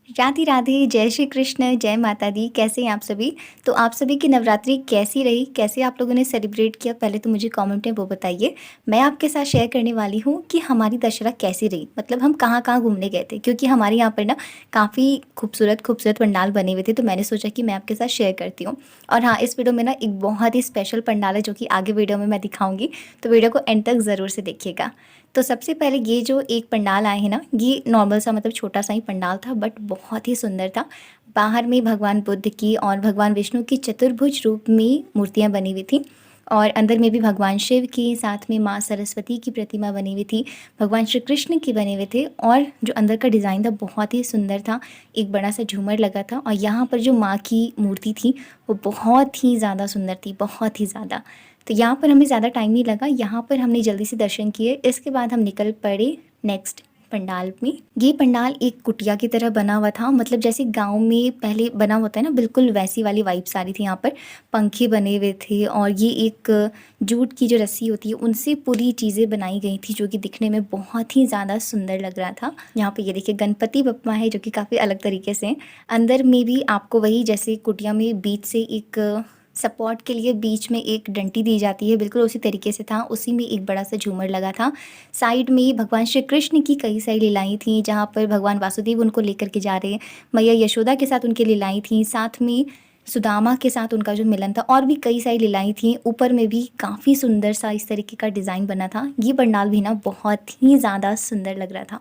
राधे राधे, जय श्री कृष्ण, जय माता दी। कैसे हैं आप सभी? तो आप सभी की नवरात्रि कैसी रही? कैसे आप लोगों ने सेलिब्रेट किया? पहले तो मुझे कमेंट में वो बताइए। मैं आपके साथ शेयर करने वाली हूँ कि हमारी दशहरा कैसी रही, मतलब हम कहाँ-कहाँ घूमने गए थे, क्योंकि हमारे यहाँ पर ना काफ़ी खूबसूरत-खूबसूरत पंडाल बने हुए थे, तो मैंने सोचा कि मैं आपके साथ शेयर करती हूँ। और हाँ, इस वीडियो में ना एक बहुत ही स्पेशल पंडाल है जो कि आगे वीडियो में मैं दिखाऊँगी, तो वीडियो को एंड तक ज़रूर से देखिएगा। तो सबसे पहले ये जो एक पंडाल आए हैं ना, ये नॉर्मल सा मतलब छोटा सा ही पंडाल था, बट बहुत ही सुंदर था। बाहर में भगवान बुद्ध की और भगवान विष्णु की चतुर्भुज रूप में मूर्तियाँ बनी हुई थी, और अंदर में भी भगवान शिव की, साथ में माँ सरस्वती की प्रतिमा बनी हुई थी, भगवान श्री कृष्ण की बने हुए थे। और जो अंदर का डिज़ाइन था बहुत ही सुंदर था, एक बड़ा सा झूमर लगा था, और यहाँ पर जो माँ की मूर्ति थी वो बहुत ही ज़्यादा सुंदर थी, बहुत ही ज़्यादा। तो यहाँ पर हमें ज़्यादा टाइम नहीं लगा, यहाँ पर हमने जल्दी से दर्शन किए। इसके बाद हम निकल पड़े नेक्स्ट पंडाल में। ये पंडाल एक कुटिया की तरह बना हुआ था, मतलब जैसे गांव में पहले बना होता है ना, बिल्कुल वैसी वाली वाइब्स आ रही थी। यहाँ पर पंखे बने हुए थे, और ये एक जूट की जो रस्सी होती है उनसे पूरी चीज़ें बनाई गई थी, जो कि दिखने में बहुत ही ज़्यादा सुंदर लग रहा था। यहाँ पे ये देखिए गणपति बप्पा है, जो कि काफ़ी अलग तरीके से हैं। अंदर में भी आपको वही जैसे कुटिया में बीच से एक सपोर्ट के लिए बीच में एक डंटी दी जाती है, बिल्कुल उसी तरीके से था। उसी में एक बड़ा सा झूमर लगा था। साइड में भगवान श्री कृष्ण की कई सारी लीलाएं थीं, जहाँ पर भगवान वासुदेव उनको लेकर के जा रहे हैं, मैया यशोदा के साथ उनकी लीलाएं थीं, साथ में सुदामा के साथ उनका जो मिलन था, और भी कई सारी लीलाएं थीं। ऊपर में भी काफ़ी सुंदर सा इस तरीके का डिज़ाइन बना था। ये पंडाल भी ना बहुत ही ज़्यादा सुंदर लग रहा था।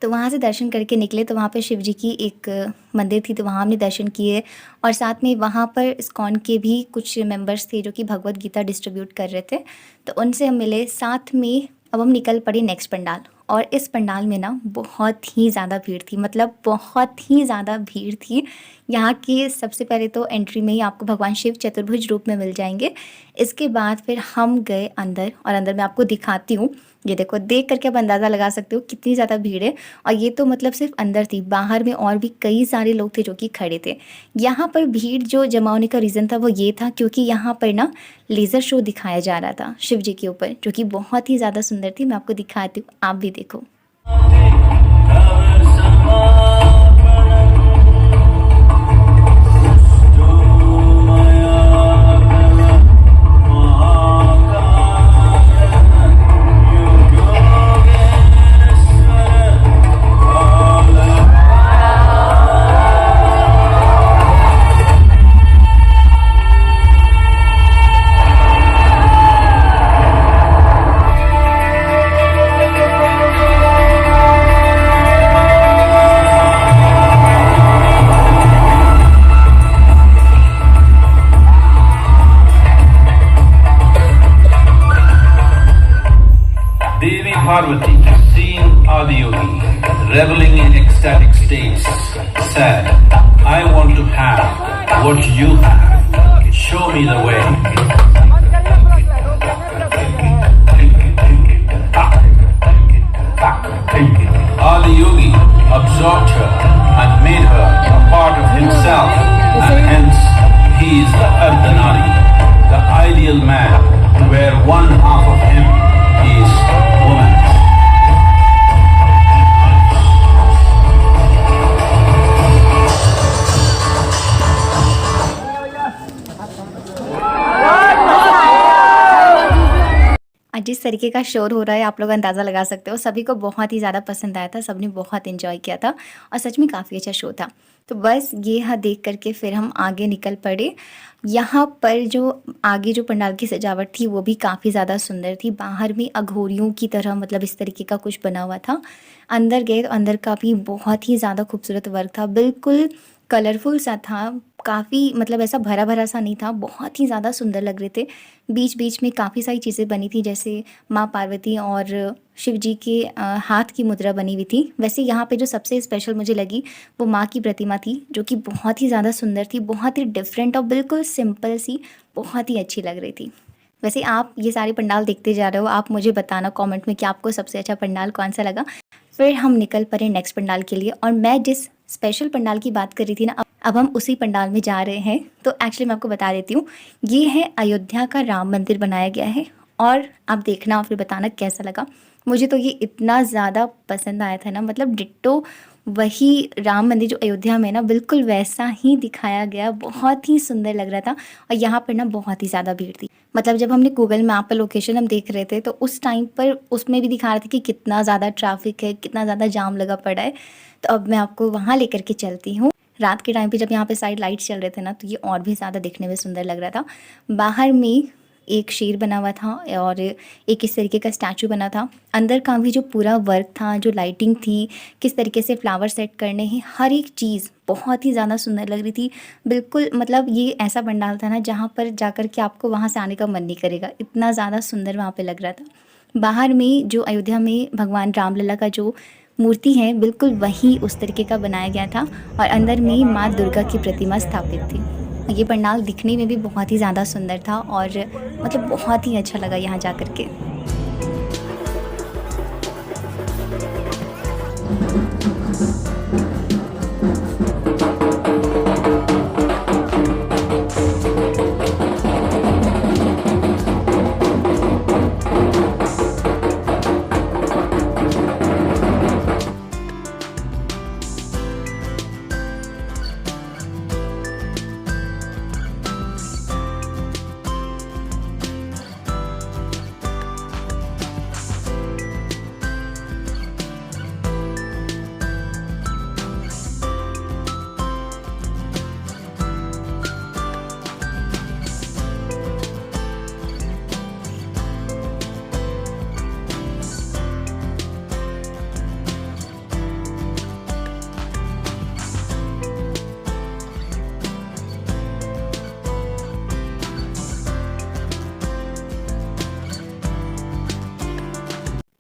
तो वहाँ से दर्शन करके निकले, तो वहाँ पे शिव जी की एक मंदिर थी, तो वहाँ हमने दर्शन किए। और साथ में वहाँ पर इस्कॉन के भी कुछ मेंबर्स थे जो कि भगवत गीता डिस्ट्रीब्यूट कर रहे थे, तो उनसे हम मिले। साथ में अब हम निकल पड़े नेक्स्ट पंडाल, और इस पंडाल में ना बहुत ही ज़्यादा भीड़ थी, मतलब बहुत ही ज़्यादा भीड़ थी। यहाँ की सबसे पहले तो एंट्री में ही आपको भगवान शिव चतुर्भुज रूप में मिल जाएंगे। इसके बाद फिर हम गए अंदर, और अंदर मैं आपको दिखाती हूँ। ये देखो, देख करके आप अंदाज़ा लगा सकते हो कितनी ज़्यादा भीड़ है। और ये तो मतलब सिर्फ अंदर थी, बाहर में और भी कई सारे लोग थे जो कि खड़े थे। यहाँ पर भीड़ जो जमा होने का रीज़न था वो ये था, क्योंकि यहाँ पर ना लेज़र शो दिखाया जा रहा था शिव जी के ऊपर, जो कि बहुत ही ज़्यादा सुंदर थी। मैं आपको दिखाती हूँ, आप भी देखो। Devi Parvati, seeing Adiyogi, reveling in ecstatic states, said, I want to have what you have. Show me the way. Adiyogi absorbed her and made her a part of himself, and hence he is the Ardhanari, the ideal man, where one half of him is woman. जिस तरीके का शोर हो रहा है आप लोग अंदाज़ा लगा सकते हो, सभी को बहुत ही ज़्यादा पसंद आया था, सबने बहुत एंजॉय किया था, और सच में काफ़ी अच्छा शो था। तो बस ये हाँ देख करके फिर हम आगे निकल पड़े। यहाँ पर जो आगे जो पंडाल की सजावट थी वो भी काफ़ी ज़्यादा सुंदर थी। बाहर में अघोरियों की तरह मतलब इस तरीके का कुछ बना हुआ था। अंदर गए तो अंदर का भी बहुत ही ज़्यादा खूबसूरत वर्क था, बिल्कुल कलरफुल सा था, काफ़ी मतलब ऐसा भरा भरा सा नहीं था, बहुत ही ज़्यादा सुंदर लग रहे थे। बीच बीच में काफ़ी सारी चीज़ें बनी थी, जैसे माँ पार्वती और शिव जी के हाथ की मुद्रा बनी हुई थी। वैसे यहाँ पे जो सबसे स्पेशल मुझे लगी वो माँ की प्रतिमा थी, जो कि बहुत ही ज़्यादा सुंदर थी, बहुत ही डिफरेंट और बिल्कुल सिंपल सी, बहुत ही अच्छी लग रही थी। वैसे आप ये सारे पंडाल देखते जा रहे हो, आप मुझे बताना कमेंट में कि आपको सबसे अच्छा पंडाल कौन सा लगा। फिर हम निकल पड़े नेक्स्ट पंडाल के लिए, और मैं जिस स्पेशल पंडाल की बात कर रही थी ना, अब हम उसी पंडाल में जा रहे हैं। तो एक्चुअली मैं आपको बता देती हूँ, ये है अयोध्या का राम मंदिर बनाया गया है, और आप देखना और फिर बताना कैसा लगा। मुझे तो ये इतना ज़्यादा पसंद आया था ना, मतलब डिट्टो वही राम मंदिर जो अयोध्या में ना बिल्कुल वैसा ही दिखाया गया, बहुत ही सुंदर लग रहा था। और यहाँ पर ना बहुत ही ज़्यादा भीड़ थी, मतलब जब हमने गूगल मैप पर लोकेशन हम देख रहे थे तो उस टाइम पर उसमें भी दिखा रहे थे कि कितना ज़्यादा ट्रैफिक है, कितना ज़्यादा जाम लगा पड़ा है। तो अब मैं आपको वहाँ लेकर के चलती हूँ। रात के टाइम पे जब यहाँ पे साइड लाइट्स चल रहे थे ना, तो ये और भी ज़्यादा दिखने में सुंदर लग रहा था। बाहर में एक शेर बना हुआ था और एक इस तरीके का स्टैचू बना था। अंदर का भी जो पूरा वर्क था, जो लाइटिंग थी, किस तरीके से फ्लावर सेट करने हैं, हर एक चीज़ बहुत ही ज़्यादा सुंदर लग रही थी। बिल्कुल मतलब ये ऐसा पंडाल था ना जहाँ पर जाकर के आपको वहाँ से आने का मन नहीं करेगा, इतना ज़्यादा सुंदर वहाँ पे लग रहा था। बाहर में जो अयोध्या में भगवान रामलला का जो मूर्ति है, बिल्कुल वही उस तरीके का बनाया गया था और अंदर में माँ दुर्गा की प्रतिमा स्थापित थी। ये पंडाल दिखने में भी बहुत ही ज़्यादा सुंदर था और मतलब बहुत ही अच्छा लगा यहाँ जा कर के।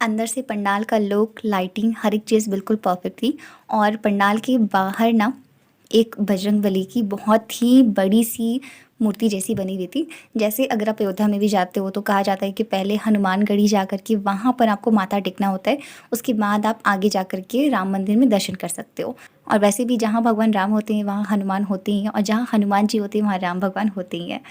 अंदर से पंडाल का लुक, लाइटिंग, हर एक चीज़ बिल्कुल परफेक्ट थी। और पंडाल के बाहर ना एक बजरंगबली की बहुत ही बड़ी सी मूर्ति जैसी बनी हुई थी। जैसे अगर आप अयोध्या में भी जाते हो तो कहा जाता है कि पहले हनुमानगढ़ी जा कर के वहाँ पर आपको माथा टेकना होता है, उसके बाद आप आगे जा कर के राम मंदिर में दर्शन कर सकते हो। और वैसे भी जहाँ भगवान राम होते हैं वहाँ हनुमान होते ही हैं, और जहाँ हनुमान जी होते हैं वहाँ राम भगवान होते ही हैं।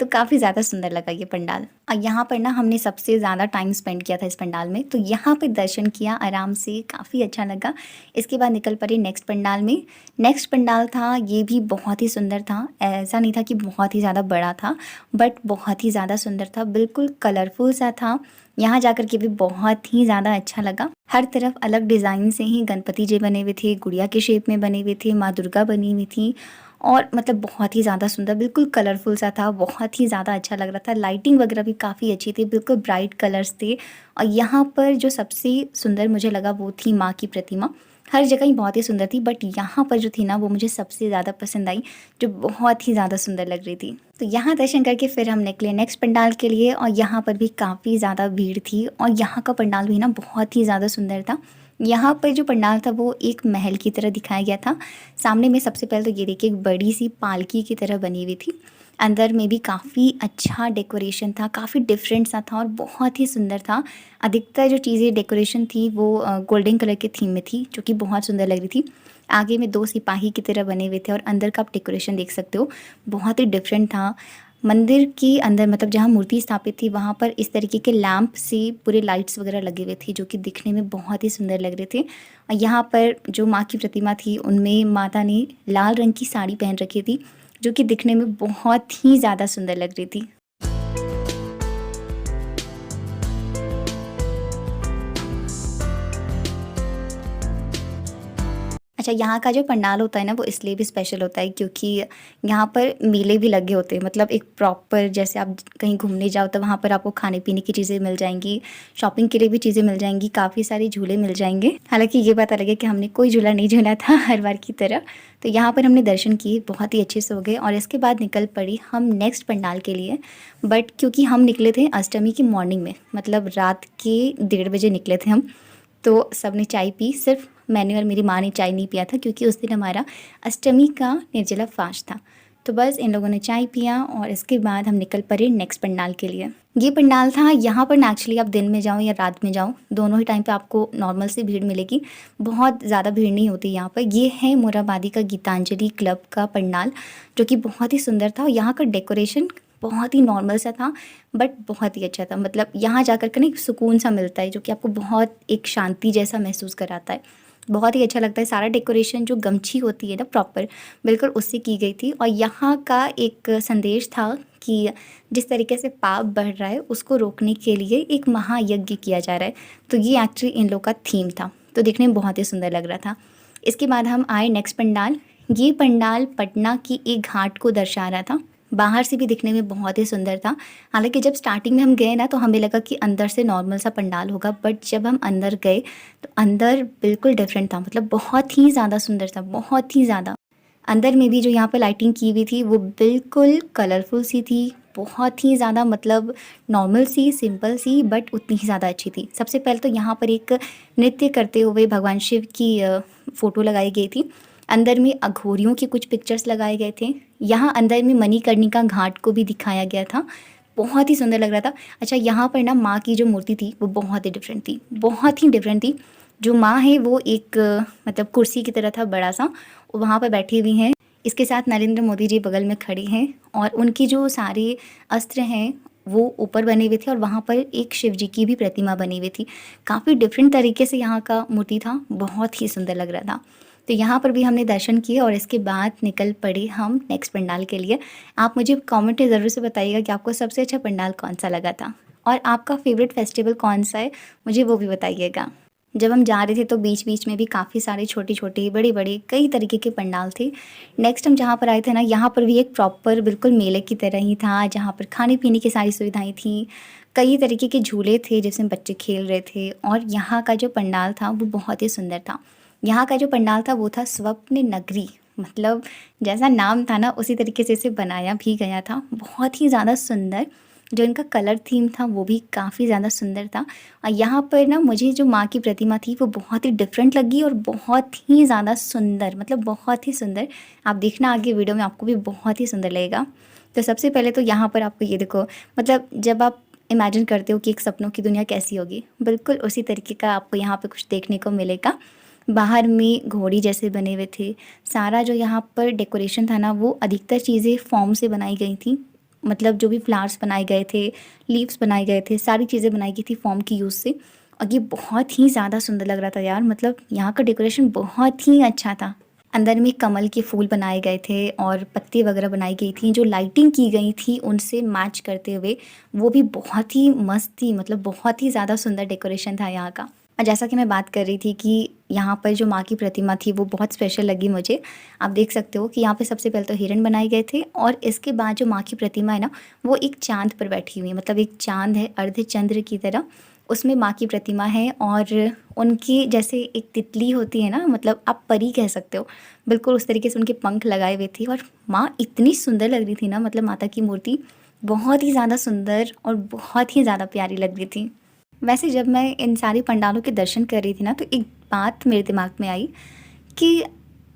तो काफ़ी ज़्यादा सुंदर लगा ये पंडाल। और यहाँ पर ना हमने सबसे ज़्यादा टाइम स्पेंड किया था इस पंडाल में, तो यहाँ पे दर्शन किया आराम से, काफ़ी अच्छा लगा। इसके बाद निकल पड़े नेक्स्ट पंडाल में। नेक्स्ट पंडाल था, ये भी बहुत ही सुंदर था। ऐसा नहीं था कि बहुत ही ज़्यादा बड़ा था, बट बहुत ही ज़्यादा सुंदर था, बिल्कुल कलरफुल सा था। यहाँ जाकर के भी बहुत ही ज़्यादा अच्छा लगा। हर तरफ अलग डिज़ाइन से ही गणपति जी बने हुए थे, गुड़िया के शेप में बने हुए थे, माँ दुर्गा बनी हुई थी और मतलब बहुत ही ज़्यादा सुंदर, बिल्कुल कलरफुल सा था, बहुत ही ज़्यादा अच्छा लग रहा था। लाइटिंग वगैरह भी काफ़ी अच्छी थी, बिल्कुल ब्राइट कलर्स थे। और यहाँ पर जो सबसे सुंदर मुझे लगा वो थी माँ की प्रतिमा। हर जगह ही बहुत ही सुंदर थी, बट यहाँ पर जो थी ना वो मुझे सबसे ज़्यादा पसंद आई, जो बहुत ही ज़्यादा सुंदर लग रही थी। तो यहाँ दर्शन करके फिर हम निकले नेक्स्ट पंडाल के लिए, और यहाँ पर भी काफ़ी ज़्यादा भीड़ थी। और यहाँ का पंडाल भी ना बहुत ही ज़्यादा सुंदर था। यहाँ पर जो पंडाल था वो एक महल की तरह दिखाया गया था। सामने में सबसे पहले तो ये देखिए एक बड़ी सी पालकी की तरह बनी हुई थी। अंदर में भी काफ़ी अच्छा डेकोरेशन था, काफ़ी डिफरेंट सा था और बहुत ही सुंदर था। अधिकतर जो चीज़ें डेकोरेशन थी वो गोल्डन कलर के थीम में थी, जो कि बहुत सुंदर लग रही थी। आगे में 2 सिपाही की तरह बने हुए थे और अंदर का आप डेकोरेशन देख सकते हो, बहुत ही डिफरेंट था। मंदिर के अंदर मतलब जहाँ मूर्ति स्थापित थी वहाँ पर इस तरीके के लैंप से पूरे लाइट्स वगैरह लगे हुए थे, जो कि दिखने में बहुत ही सुंदर लग रहे थे। और यहाँ पर जो माँ की प्रतिमा थी उनमें माता ने लाल रंग की साड़ी पहन रखी थी, जो कि दिखने में बहुत ही ज़्यादा सुंदर लग रही थी। अच्छा, यहाँ का जो पंडाल होता है ना वो इसलिए भी स्पेशल होता है क्योंकि यहाँ पर मेले भी लगे होते हैं। मतलब एक प्रॉपर, जैसे आप कहीं घूमने जाओ तो वहाँ पर आपको खाने पीने की चीज़ें मिल जाएंगी, शॉपिंग के लिए भी चीज़ें मिल जाएंगी, काफ़ी सारे झूले मिल जाएंगे। हालांकि ये बात अलग है कि हमने कोई झूला नहीं झूला था हर बार की तरह। तो यहाँ पर हमने दर्शन किए, बहुत ही अच्छे से हो गए और इसके बाद निकल पड़ी हम नेक्स्ट पंडाल के लिए। बट क्योंकि हम निकले थे अष्टमी की मॉर्निंग में, मतलब रात के 1:30 बजे निकले थे हम, तो सब ने चाय पी। सिर्फ मैंने और मेरी माँ ने चाय नहीं पिया था क्योंकि उस दिन हमारा अष्टमी का निर्जला फास्ट था। तो बस इन लोगों ने चाय पिया और इसके बाद हम निकल पड़े नेक्स्ट पंडाल के लिए। ये पंडाल था, यहाँ पर एक्चुअली आप दिन में जाओ या रात में जाओ, दोनों ही टाइम पे आपको नॉर्मल से भीड़ मिलेगी, बहुत ज़्यादा भीड़ नहीं होती यहाँ पर। ये है मोराबादी का गीतांजलि क्लब का पंडाल, जो कि बहुत ही सुंदर था। और यहाँ का डेकोरेशन बहुत ही नॉर्मल सा था बट बहुत ही अच्छा था। मतलब यहाँ जाकर के ना एक सुकून सा मिलता है जो कि आपको बहुत एक शांति जैसा महसूस कराता है। बहुत ही अच्छा लगता है। सारा डेकोरेशन जो गमछी होती है ना प्रॉपर, बिल्कुल उससे की गई थी। और यहाँ का एक संदेश था कि जिस तरीके से पाप बढ़ रहा है उसको रोकने के लिए एक महायज्ञ किया जा रहा है। तो ये एक्चुअली इन लोग का थीम था, तो देखने में बहुत ही सुंदर लग रहा था। इसके बाद हम आए नेक्स्ट पंडाल। ये पंडाल पटना की एक घाट को दर्शा रहा था। बाहर से भी दिखने में बहुत ही सुंदर था। हालांकि जब स्टार्टिंग में हम गए ना तो हमें लगा कि अंदर से नॉर्मल सा पंडाल होगा, बट जब हम अंदर गए तो अंदर बिल्कुल डिफरेंट था। मतलब बहुत ही ज़्यादा सुंदर था, बहुत ही ज़्यादा। अंदर में भी जो यहाँ पर लाइटिंग की हुई थी वो बिल्कुल कलरफुल सी थी, बहुत ही ज़्यादा मतलब नॉर्मल सी, सिंपल सी, बट उतनी ही ज़्यादा अच्छी थी। सबसे पहले तो यहाँ पर एक नृत्य करते हुए भगवान शिव की फ़ोटो लगाई गई थी। अंदर में अघोरियों के कुछ पिक्चर्स लगाए गए थे। यहाँ अंदर में मणिकर्णिका घाट को भी दिखाया गया था, बहुत ही सुंदर लग रहा था। अच्छा, यहाँ पर ना माँ की जो मूर्ति थी वो बहुत ही डिफरेंट थी, बहुत ही डिफरेंट थी। जो माँ है वो एक मतलब कुर्सी की तरह था, बड़ा सा, वहाँ पर बैठी हुई हैं। इसके साथ नरेंद्र मोदी जी बगल में खड़े हैं और उनकी जो सारे अस्त्र हैं वो ऊपर बने हुए थे और वहाँ पर एक शिव जी की भी प्रतिमा बनी हुई थी। काफ़ी डिफरेंट तरीके से यहाँ का मूर्ति था, बहुत ही सुंदर लग रहा था। तो यहाँ पर भी हमने दर्शन किए और इसके बाद निकल पड़े हम नेक्स्ट पंडाल के लिए। आप मुझे कमेंट में ज़रूर से बताइएगा कि आपको सबसे अच्छा पंडाल कौन सा लगा था और आपका फेवरेट फेस्टिवल कौन सा है, मुझे वो भी बताइएगा। जब हम जा रहे थे तो बीच बीच में भी काफ़ी सारे छोटे छोटे बड़े बड़े कई तरीके के पंडाल थे। नेक्स्ट हम जहाँ पर आए थे ना, यहाँ पर भी एक प्रॉपर बिल्कुल मेले की तरह ही था, जहाँ पर खाने पीने की सारी सुविधाएं थी। कई तरीके के झूले थे जिसमें बच्चे खेल रहे थे और यहाँ का जो पंडाल था वो बहुत ही सुंदर था। यहाँ का जो पंडाल था वो था स्वप्न नगरी, मतलब जैसा नाम था ना उसी तरीके से इसे बनाया भी गया था। बहुत ही ज़्यादा सुंदर, जो इनका कलर थीम था वो भी काफ़ी ज़्यादा सुंदर था। और यहाँ पर ना मुझे जो माँ की प्रतिमा थी वो बहुत ही डिफरेंट लगी और बहुत ही ज़्यादा सुंदर, मतलब बहुत ही सुंदर। आप देखना आगे वीडियो में, आपको भी बहुत ही सुंदर लगेगा। तो सबसे पहले तो यहाँ पर आपको ये देखो, मतलब जब आप इमेजिन करते हो कि एक सपनों की दुनिया कैसी होगी, बिल्कुल उसी तरीके का आपको यहाँ पर कुछ देखने को मिलेगा। बाहर में घोड़ी जैसे बने हुए थे। सारा जो यहाँ पर डेकोरेशन था ना वो अधिकतर चीज़ें फॉर्म से बनाई गई थी। मतलब जो भी फ्लावर्स बनाए गए थे, लीव्स बनाए गए थे, सारी चीज़ें बनाई गई थी फॉर्म की यूज़ से। और ये बहुत ही ज़्यादा सुंदर लग रहा था यार, मतलब यहाँ का डेकोरेशन बहुत ही अच्छा था। अंदर में कमल के फूल बनाए गए थे और पत्ती वगैरह बनाई गई थी। जो लाइटिंग की गई थी उनसे मैच करते हुए वो भी बहुत ही मस्त थी, मतलब बहुत ही ज़्यादा सुंदर डेकोरेशन था यहाँ का। और जैसा कि मैं बात कर रही थी कि यहाँ पर जो माँ की प्रतिमा थी वो बहुत स्पेशल लगी मुझे। आप देख सकते हो कि यहाँ पे सबसे पहले तो हिरण बनाए गए थे और इसके बाद जो माँ की प्रतिमा है ना वो एक चाँद पर बैठी हुई है, मतलब एक चाँद है अर्धचंद्र की तरह, उसमें माँ की प्रतिमा है। और उनकी जैसे एक तितली होती है ना, मतलब आप परी कह सकते हो, बिल्कुल उस तरीके से उनके पंख लगाए हुए थे। और माँ इतनी सुंदर लग रही थी ना, मतलब माता की मूर्ति बहुत ही ज़्यादा सुंदर और बहुत ही ज़्यादा प्यारी लग रही थी। वैसे जब मैं इन सारे पंडालों के दर्शन कर रही थी ना तो एक बात मेरे दिमाग में आई कि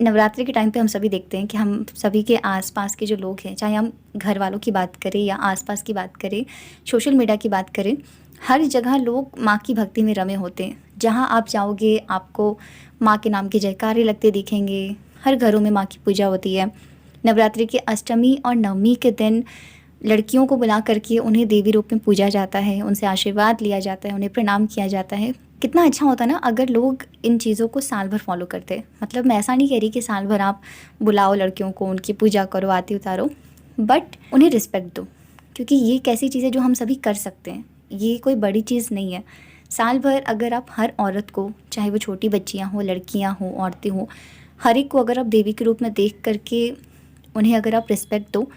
नवरात्रि के टाइम पे हम सभी देखते हैं कि हम सभी के आसपास के जो लोग हैं, चाहे हम घर वालों की बात करें या आसपास की बात करें, सोशल मीडिया की बात करें, हर जगह लोग माँ की भक्ति में रमे होते हैं। जहाँ आप जाओगे आपको माँ के नाम के जयकारे लगते दिखेंगे। हर घरों में माँ की पूजा होती है। नवरात्रि के अष्टमी और नवमी के दिन लड़कियों को बुला करके उन्हें देवी रूप में पूजा जाता है, उनसे आशीर्वाद लिया जाता है, उन्हें प्रणाम किया जाता है। कितना अच्छा होता ना अगर लोग इन चीज़ों को साल भर फॉलो करते। मतलब मैं ऐसा नहीं कह रही कि साल भर आप बुलाओ लड़कियों को, उनकी पूजा करो, आरती उतारो, बट उन्हें रिस्पेक्ट दो, क्योंकि ये एक ऐसी चीज़ है जो हम सभी कर सकते हैं। ये कोई बड़ी चीज़ नहीं है। साल भर अगर आप हर औरत को, चाहे वो छोटी बच्चियाँ हों, लड़कियाँ हों, औरतें हों, हर एक को अगर आप देवी के रूप में देख करके उन्हें अगर आप रिस्पेक्ट दो,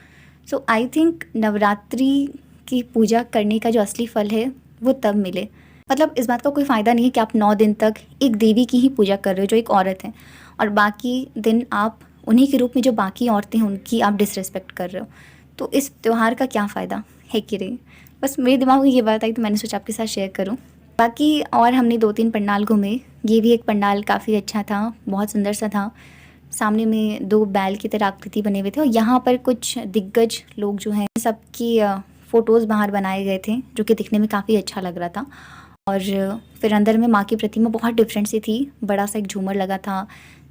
सो आई थिंक नवरात्रि की पूजा करने का जो असली फल है वो तब मिले। मतलब इस बात का कोई फ़ायदा नहीं है कि आप 9 दिन तक एक देवी की ही पूजा कर रहे हो जो एक औरत है, और बाकी दिन आप उन्हीं के रूप में जो बाकी औरतें हैं उनकी आप डिसरिस्पेक्ट कर रहे हो। तो इस त्यौहार का क्या फ़ायदा है कि नहीं। बस मेरे दिमाग में ये बात आई तो मैंने सोचा आपके साथ शेयर करूँ। बाकी और हमने 2-3 पंडाल घूमे। ये भी एक पंडाल काफ़ी अच्छा था, बहुत सुंदर सा था। सामने में 2 बैल की तरह आकृति बने हुए थे और यहाँ पर कुछ दिग्गज लोग जो हैं सबकी फ़ोटोज़ बाहर बनाए गए थे जो कि दिखने में काफ़ी अच्छा लग रहा था। और फिर अंदर में माँ की प्रतिमा बहुत डिफरेंट सी थी। बड़ा सा एक झूमर लगा था,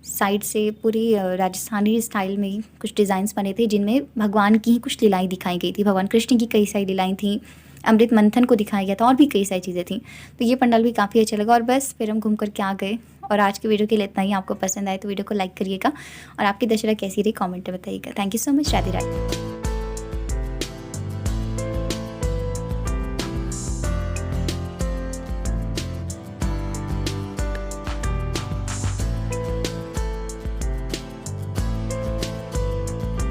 साइड से पूरी राजस्थानी स्टाइल में ही कुछ डिज़ाइंस बने थे, जिनमें भगवान की ही कुछ लीलाएँ दिखाई गई थी। भगवान कृष्ण की कई सारी लीलाएँ थीं, अमृत मंथन को दिखाया गया था और भी कई सारी चीज़ें थीं। तो ये पंडाल भी काफ़ी अच्छा लगा और बस फिर हम घूम कर के आ गए। और आज की वीडियो के लिए इतना ही। आपको पसंद आए तो वीडियो को लाइक करिएगा और आपकी दशहरा कैसी रही कमेंट में बताइएगा। Thank you so much. Radhe Radhe.